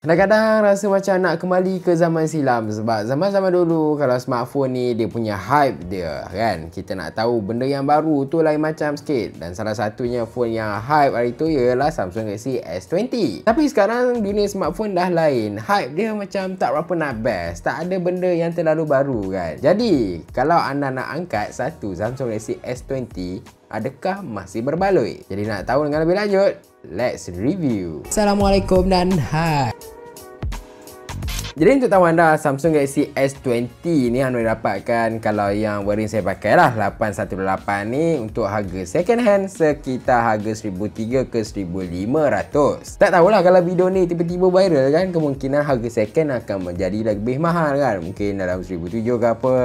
Kadang-kadang rasa macam nak kembali ke zaman silam. Sebab zaman-zaman dulu kalau smartphone ni dia punya hype dia kan. Kita nak tahu benda yang baru tu lain macam sikit. Dan salah satunya phone yang hype hari tu ialah Samsung Galaxy S20. Tapi sekarang dunia smartphone dah lain. Hype dia macam tak berapa nak best. Tak ada benda yang terlalu baru kan. Jadi kalau anda nak angkat satu Samsung Galaxy S20, adakah masih berbaloi? Jadi nak tahu dengan lebih lanjut, let's review. Assalamualaikum dan hai. Jadi untuk tahu anda, Samsung Galaxy S20 ni anda dapatkan kalau yang wording saya pakai lah 818 ni untuk harga second hand sekitar harga 1,300 ke 1,500. Tak tahulah kalau video ni tiba-tiba viral kan, kemungkinan harga second akan menjadi lebih mahal kan. Mungkin dalam 1,700 ke apa.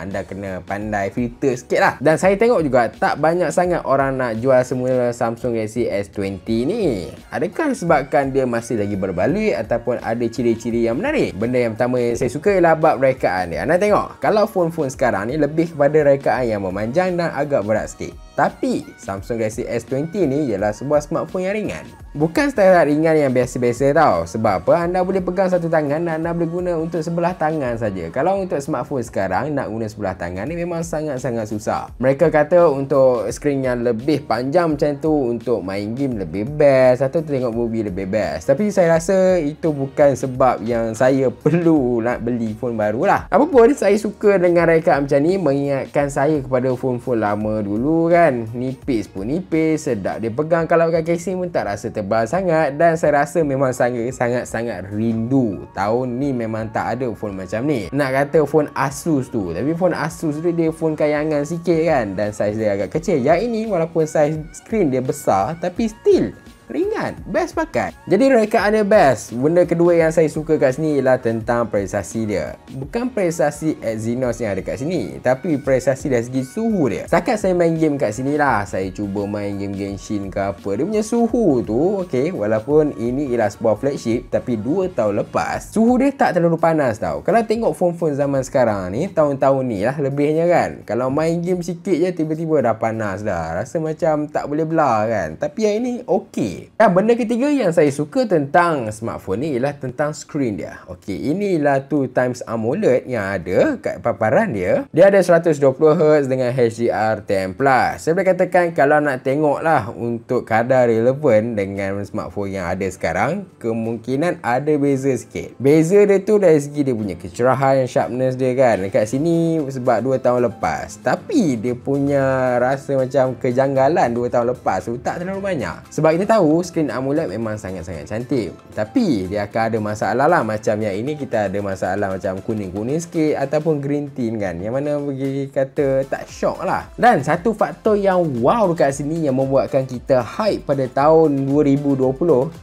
Anda kena pandai filter sikit lah. Dan saya tengok juga tak banyak sangat orang nak jual semula Samsung Galaxy S20 ni. Adakah disebabkan dia masih lagi berbaloi ataupun ada ciri-ciri yang menarik? Benda yang pertama yang saya suka ialah bab rekaan dia. Anda tengok, kalau phone-phone sekarang ni lebih kepada rekaan yang memanjang dan agak berat sikit. Tapi Samsung Galaxy S20 ni ialah sebuah smartphone yang ringan. Bukan standard ringan yang biasa-biasa tau. Sebab apa? Anda boleh pegang satu tangan dan anda boleh guna untuk sebelah tangan saja. Kalau untuk smartphone sekarang nak guna sebelah tangan ni memang sangat-sangat susah. Mereka kata untuk skrin yang lebih panjang macam tu untuk main game lebih best atau tengok movie lebih best. Tapi saya rasa itu bukan sebab yang saya perlu nak beli phone baru lah. Apapun saya suka dengan rekaan macam ni, mengingatkan saya kepada phone-phone lama dulu kan. Nipis pun nipis, sedap dia pegang, kalau pakai casing pun tak rasa tebal sangat. Dan saya rasa memang sangat-sangat rindu tahun ni memang tak ada phone macam ni. Nak kata phone Asus tu, tapi phone Asus tu dia phone kayangan sikit kan, dan saiz dia agak kecil. Yang ini walaupun saiz skrin dia besar tapi still ringan, best pakai. Jadi rekaan dia best. Benda kedua yang saya suka kat sini ialah tentang prestasi dia. Bukan prestasi Exynos yang ada kat sini, tapi prestasi dari segi suhu dia. Setakat saya main game kat sini lah, saya cuba main game Genshin ke apa, dia punya suhu tu okey, walaupun ini ialah sebuah flagship, tapi 2 tahun lepas suhu dia tak terlalu panas tau. Kalau tengok phone-phone zaman sekarang ni, tahun-tahun ni lah lebihnya kan, kalau main game sikit je tiba-tiba dah panas dah, rasa macam tak boleh belah kan. Tapi yang ini okey. Dan benda ketiga yang saya suka tentang smartphone ni ialah tentang skrin dia. Okey, inilah 2x AMOLED yang ada kat paparan dia. Dia ada 120Hz dengan HDR10+. Saya boleh katakan kalau nak tengok lah untuk kadar relevan dengan smartphone yang ada sekarang, kemungkinan ada beza sikit. Beza dia tu dari segi dia punya kecerahan, sharpness dia kan. Dekat sini sebab 2 tahun lepas, tapi dia punya rasa macam kejanggalan 2 tahun lepas tu tak terlalu banyak. Sebab kita tahu skrin AMOLED memang sangat-sangat cantik, tapi dia akan ada masalah lah. Macam yang ini kita ada masalah macam kuning-kuning sikit ataupun green tint kan, yang mana bagi kata tak shock lah. Dan satu faktor yang wow dekat sini yang membuatkan kita hype pada tahun 2020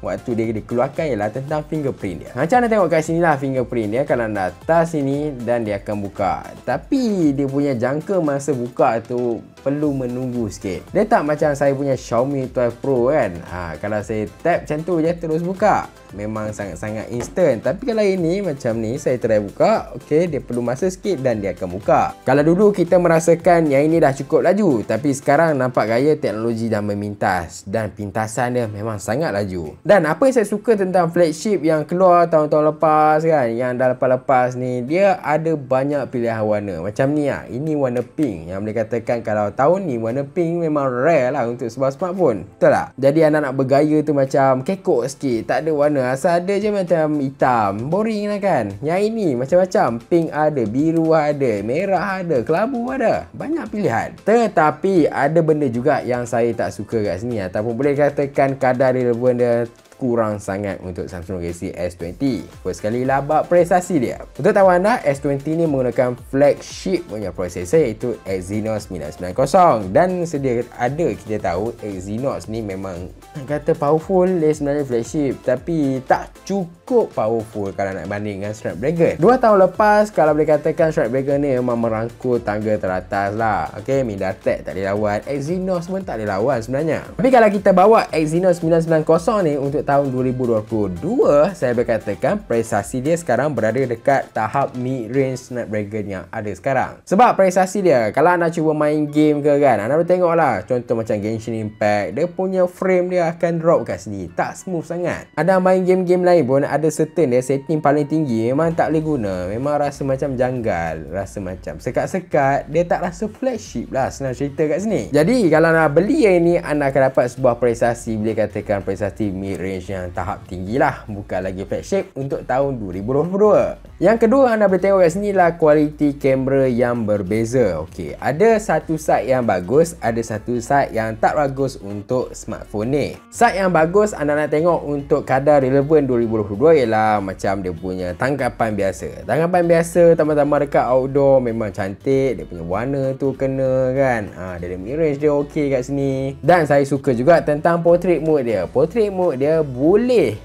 waktu dia dikeluarkan ialah tentang fingerprint dia. Macam anda tengok kat sini lah fingerprint dia, kalau anda touch sini dan dia akan buka. Tapi dia punya jangka masa buka tu perlu menunggu sikit. Dia tak macam saya punya Xiaomi 12 Pro kan. Kalau saya tap macam tu je terus buka, memang sangat-sangat instant. Tapi kalau ini macam ni, saya try buka, okey, dia perlu masa sikit dan dia akan buka. Kalau dulu kita merasakan yang ini dah cukup laju, tapi sekarang nampak gaya teknologi dah memintas dan pintasan dia memang sangat laju. Dan apa yang saya suka tentang flagship yang keluar tahun-tahun lepas kan, yang dah lepas-lepas ni, dia ada banyak pilihan warna. Macam ni lah, ini warna pink, yang boleh katakan kalau tahun ni warna pink memang rare lah untuk sebuah smartphone. Betul tak? Jadi anda nak bergaya tu macam kekok sikit, tak ada warna, asal ada je macam hitam, boring lah kan. Yang ini macam-macam, pink ada, biru ada, merah ada, kelabu ada, banyak pilihan. Tetapi ada benda juga yang saya tak suka kat sini, ataupun boleh katakan kadar relevan dia kurang sangat untuk Samsung Galaxy S20. First sekali lah bab prestasi dia. Untuk tahu anda, S20 ni menggunakan flagship punya prosesor iaitu Exynos 990, dan sedia ada kita tahu Exynos ni memang kata powerful. Dia sebenarnya flagship tapi tak cukup powerful kalau nak banding dengan Snapdragon. 2 tahun lepas kalau boleh katakan Snapdragon ni memang merangkul tangga teratas lah. Ok, MediaTek tak boleh lawan, Exynos pun tak boleh lawan sebenarnya. Tapi kalau kita bawa Exynos 990 ni untuk untuk tahun 2022, saya berkatakan prestasi dia sekarang berada dekat tahap mid-range Snapdragon yang ada sekarang. Sebab prestasi dia, kalau anda cuba main game ke kan, anda boleh tengok lah, contoh macam Genshin Impact, dia punya frame dia akan drop kat sini, tak smooth sangat. Ada main game-game lain pun, ada certain dia setting paling tinggi, memang tak boleh guna, memang rasa macam janggal, rasa macam sekat-sekat, dia tak rasa flagship lah, senang cerita kat sini. Jadi kalau anda beli yang ini, anda akan dapat sebuah prestasi, boleh katakan prestasi mid-range yang tahap tinggi lah, bukan lagi flagship untuk tahun 2022. Yang kedua, anda boleh tengok kat sini lah kualiti kamera yang berbeza. Okey, ada satu side yang bagus, ada satu side yang tak bagus untuk smartphone ni. Side yang bagus anda nak tengok untuk kadar relevan 2022 ialah macam dia punya tangkapan biasa. Tangkapan biasa tambah-tambah dekat outdoor memang cantik, dia punya warna tu kena kan. Dia ada mid-range dia okey kat sini. Dan saya suka juga tentang portrait mode dia. Portrait mode dia boleh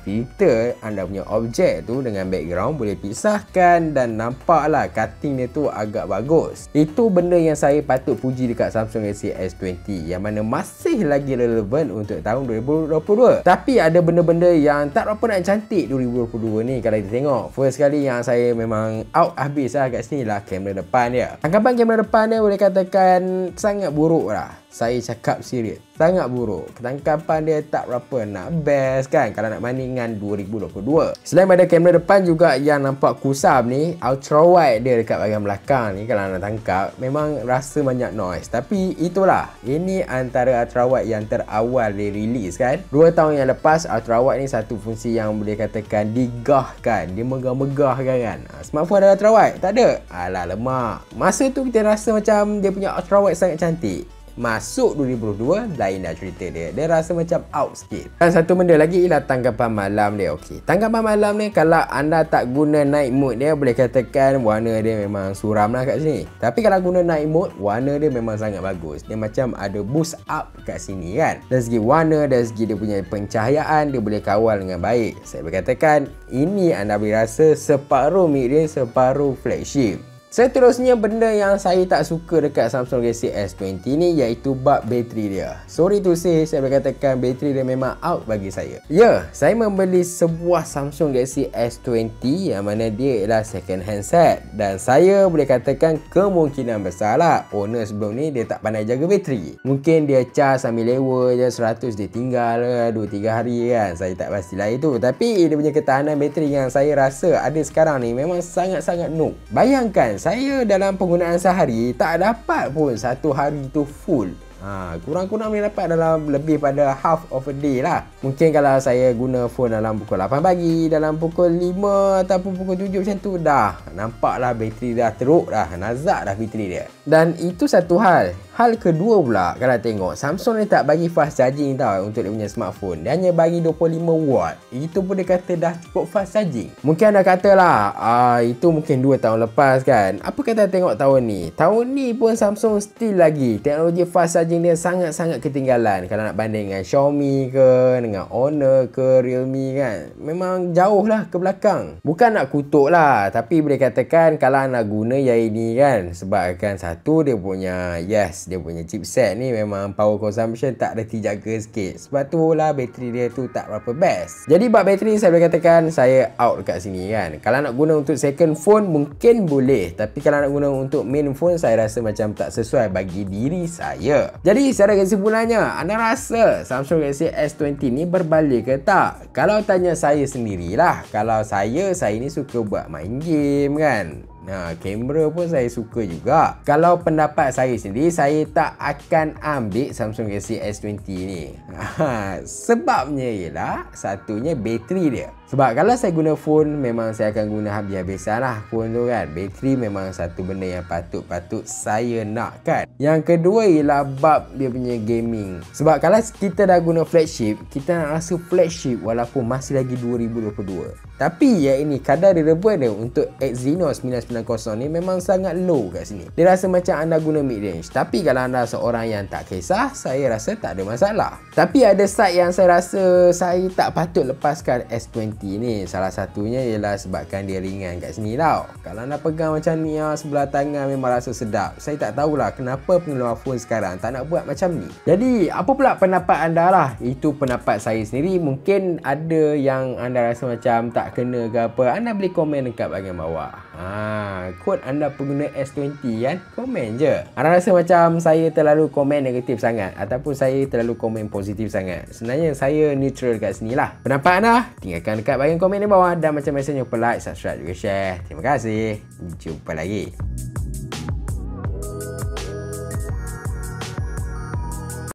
filter anda punya objek tu dengan background boleh pisahkan dan nampaklah cutting dia tu agak bagus. Itu benda yang saya patut puji dekat Samsung Galaxy S20 yang mana masih lagi relevan untuk tahun 2022. Tapi ada benda-benda yang tak berapa nak cantik 2022 ni kalau kita tengok. First kali yang saya memang out habis lah kat sini lah kamera depan dia. Tangkapan kamera depan dia boleh katakan sangat buruk lah. Saya cakap serius, sangat buruk. Ketangkapan dia tak berapa nak best kan kalau nak banding dengan 2022. Selain pada kamera depan juga yang nampak kusam ni, ultra wide dia dekat bahagian belakang ni kalau nak tangkap memang rasa banyak noise. Tapi itulah, ini antara ultra wide yang terawal dia release kan. 2 tahun yang lepas, ultra wide ni satu fungsi yang boleh katakan digahkan, dia megah-megah kan. Smartphone ada ultra wide? Tak ada. Alah lemak. Masa tu kita rasa macam dia punya ultra wide sangat cantik. Masuk 2022, lain dah cerita dia. Dia rasa macam out sikit. Dan satu benda lagi ialah tangkapan malam dia. Okey, tangkapan malam ni kalau anda tak guna night mode dia, boleh katakan warna dia memang suram lah kat sini. Tapi kalau guna night mode, warna dia memang sangat bagus. Dia macam ada boost up kat sini kan. Dari segi warna, dari segi dia punya pencahayaan, dia boleh kawal dengan baik. Saya berkatakan, ini anda boleh rasa separuh mid-range, separuh flagship. Seterusnya, benda yang saya tak suka dekat Samsung Galaxy S20 ni iaitu bab bateri dia. Sorry to say, saya boleh katakan bateri dia memang out bagi saya. Ya, saya membeli sebuah Samsung Galaxy S20 yang mana dia ialah second hand set. Dan saya boleh katakan kemungkinan besar lah owner sebelum ni dia tak pandai jaga bateri. Mungkin dia charge sambil lewa je 100 dia tinggal 2-3 hari kan. Saya tak pastilah itu. Tapi dia punya ketahanan bateri yang saya rasa ada sekarang ni memang sangat-sangat noob. Bayangkan, saya dalam penggunaan sehari tak dapat pun satu hari tu full. Kurang-kurang boleh dapat dalam lebih pada half of a day lah. Mungkin kalau saya guna phone dalam pukul 8 pagi, dalam pukul 5 ataupun pukul 7 macam tu, dah nampaklah bateri dah teruk dah, nazak dah bateri dia. Dan itu satu hal. Hal kedua pula, kalau tengok Samsung ni tak bagi fast charging tau untuk dia punya smartphone. Dia hanya bagi 25 watt. Itu pun dia kata dah cukup fast charging. Mungkin anda katalah, itu mungkin 2 tahun lepas kan. Apa kata tengok tahun ni? Tahun ni pun Samsung still lagi teknologi fast charging dia sangat-sangat ketinggalan. Kalau nak banding dengan Xiaomi ke, dengan Honor ke, Realme kan, memang jauh lah ke belakang. Bukan nak kutuk lah, tapi boleh katakan kalau nak guna yang ini kan, sebabkan satu dia punya, dia punya chipset ni memang power consumption tak reti jaga sikit. Sebab tu lah bateri dia tu tak berapa best. Jadi bab bateri saya boleh katakan saya out dekat sini kan. Kalau nak guna untuk second phone mungkin boleh, tapi kalau nak guna untuk main phone saya rasa macam tak sesuai bagi diri saya. Jadi secara kesimpulannya, anda rasa Samsung Galaxy S20 ni berbalik ke tak? Kalau tanya saya sendirilah, kalau saya ni suka buat main game kan. Kamera pun saya suka juga. Kalau pendapat saya sendiri, saya tak akan ambil Samsung Galaxy S20 ni. Sebabnya ialah satunya bateri dia. Sebab kalau saya guna phone, memang saya akan guna habis-habisan lah phone tu kan. Bateri memang satu benda yang patut saya nakkan. Yang kedua ialah bab dia punya gaming. Sebab kalau kita dah guna flagship, kita nak rasa flagship walaupun masih lagi 2022. Tapi yang ini kadar relevan dia untuk Exynos 990 ni memang sangat low kat sini. Dia rasa macam anda guna mid-range. Tapi kalau anda seorang yang tak kisah, saya rasa tak ada masalah. Tapi ada side yang saya rasa saya tak patut lepaskan S20 S20 ni. Salah satunya ialah sebabkan dia ringan kat sini tau. Kalau anda pegang macam ni sebelah tangan memang rasa sedap. Saya tak tahulah kenapa pengeluar phone sekarang tak nak buat macam ni. Jadi apa pula pendapat anda lah? Itu pendapat saya sendiri. Mungkin ada yang anda rasa macam tak kena ke apa, anda boleh komen dekat bahagian bawah. Kod anda pengguna S20 kan? Komen je. Anda rasa macam saya terlalu komen negatif sangat ataupun saya terlalu komen positif sangat? Sebenarnya saya neutral kat sini lah. Pendapat anda tinggalkan dekat bahagian komen di bawah, dan macam biasanya lupa like, subscribe juga share. Terima kasih. Jumpa lagi.